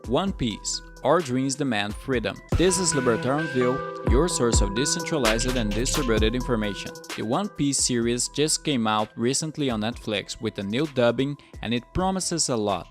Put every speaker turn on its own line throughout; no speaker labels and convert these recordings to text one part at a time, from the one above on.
One Piece. Our dreams demand freedom. This is Libertarian View, your source of decentralized and distributed information. The One Piece series just came out recently on Netflix with a new dubbing, and it promises a lot.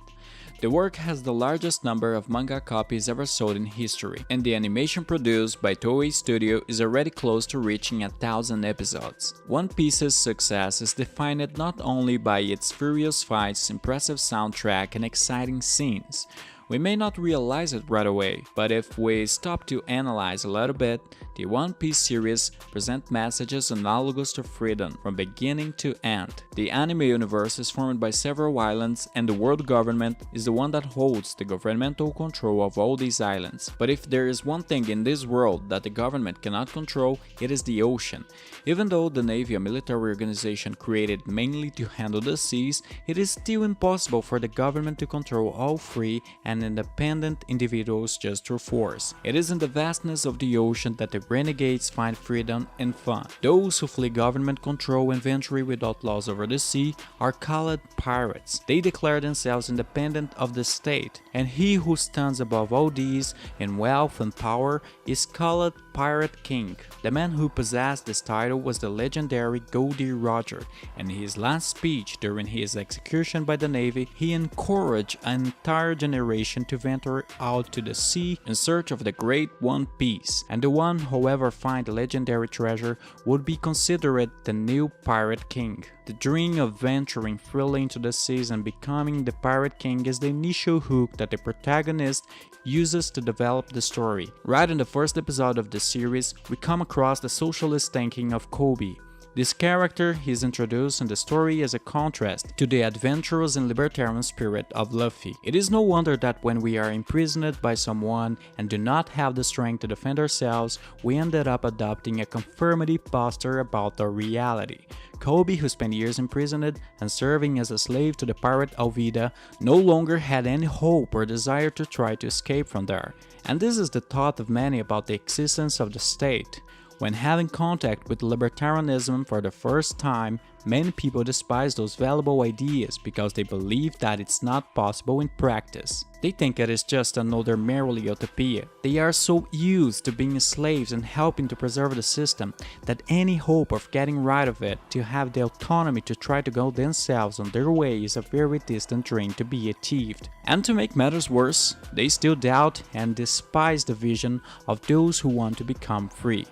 The work has the largest number of manga copies ever sold in history, and the animation produced by Toei Studio is already close to reaching 1,000 episodes. One Piece's success is defined not only by its furious fights, impressive soundtrack, and exciting scenes. We may not realize it right away, but if we stop to analyze a little bit, the One Piece series presents messages analogous to freedom from beginning to end. The anime universe is formed by several islands, and the world government is the one that holds the governmental control of all these islands. But if there is one thing in this world that the government cannot control, it is the ocean. Even though the Navy, a military organization created mainly to handle the seas, it is still impossible for the government to control all free and independent individuals just through force. It is in the vastness of the ocean that the renegades find freedom and fun. Those who flee government control and venture without laws over the sea are called pirates. They declare themselves independent of the state, and he who stands above all these in wealth and power is called Pirate King. The man who possessed this title was the legendary Goldie Roger, and in his last speech during his execution by the Navy, he encouraged an entire generation to venture out to the sea in search of the great One Piece, and the one who ever find the legendary treasure would be considered the new Pirate King. The dream of venturing freely into the seas and becoming the Pirate King is the initial hook that the protagonist uses to develop the story. Right in the first episode of the series, we come across the socialist thinking of Coby. This character is introduced in the story as a contrast to the adventurous and libertarian spirit of Luffy. It is no wonder that when we are imprisoned by someone and do not have the strength to defend ourselves, we ended up adopting a conformity posture about our reality. Coby, who spent years imprisoned and serving as a slave to the pirate Alvida, no longer had any hope or desire to try to escape from there. And this is the thought of many about the existence of the state. When having contact with libertarianism for the first time, many people despise those valuable ideas because they believe that it's not possible in practice. They think it is just another merely utopia. They are so used to being slaves and helping to preserve the system that any hope of getting rid of it, to have the autonomy to try to go themselves on their way, is a very distant dream to be achieved. And to make matters worse, they still doubt and despise the vision of those who want to become free.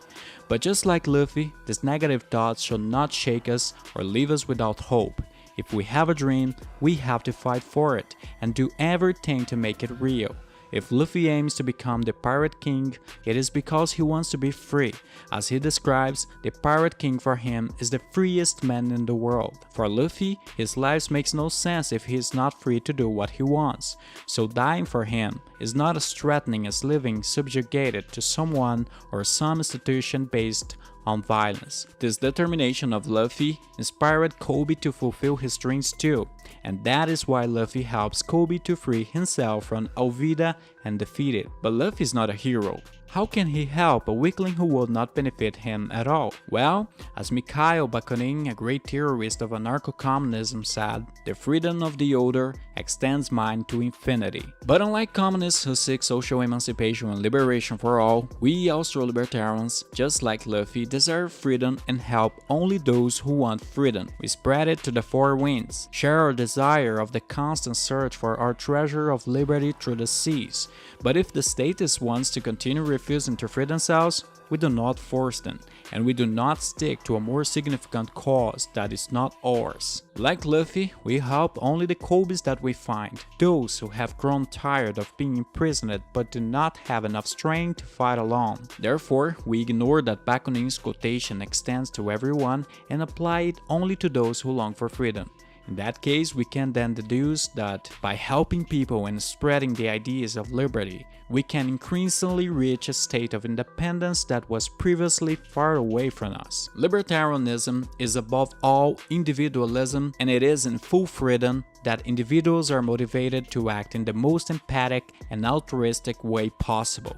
But just like Luffy, these negative thoughts should not shake us or leave us without hope. If we have a dream, we have to fight for it and do everything to make it real. If Luffy aims to become the Pirate King, it is because he wants to be free. As he describes, the Pirate King for him is the freest man in the world. For Luffy, his life makes no sense if he is not free to do what he wants. So dying for him is not as threatening as living subjugated to someone or some institution based on violence. This determination of Luffy inspired Coby to fulfill his dreams too, and that is why Luffy helps Coby to free himself from Alvida and defeat it. But Luffy is not a hero. How can he help a weakling who will not benefit him at all? Well, as Mikhail Bakunin, a great theorist of anarcho-communism, said, the freedom of the other extends mine to infinity. But unlike communists who seek social emancipation and liberation for all, we Austro-libertarians, just like Luffy, desire freedom and help only those who want freedom. We spread it to the four winds, share our desire of the constant search for our treasure of liberty through the seas. But if the status wants to continue refusing to free themselves, we do not force them, and we do not stick to a more significant cause that is not ours. Like Luffy, we help only the Cobys that we find, those who have grown tired of being imprisoned but do not have enough strength to fight alone. Therefore, we ignore that Bakunin's quotation extends to everyone and apply it only to those who long for freedom. In that case, we can then deduce that by helping people and spreading the ideas of liberty, we can increasingly reach a state of independence that was previously far away from us. Libertarianism is above all individualism, and it is in full freedom that individuals are motivated to act in the most empathic and altruistic way possible.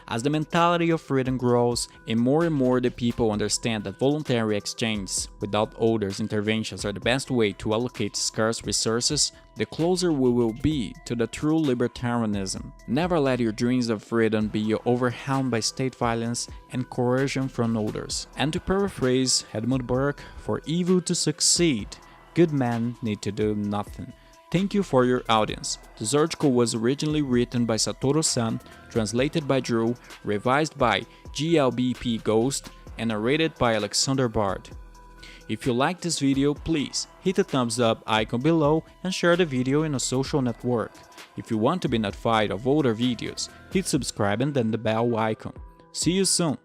As the mentality of freedom grows, and more the people understand that voluntary exchanges without others' interventions are the best way to allocate scarce resources, the closer we will be to the true libertarianism. Never let your dreams of freedom be overwhelmed by state violence and coercion from others. And to paraphrase Edmund Burke, for evil to succeed, good men need to do nothing. Thank you for your audience. This article was originally written by Satoru-san, translated by Drew, revised by GLBP Ghost, and narrated by Alexander Bard. If you liked this video, please hit the thumbs up icon below and share the video in a social network. If you want to be notified of older videos, hit subscribe and then the bell icon. See you soon!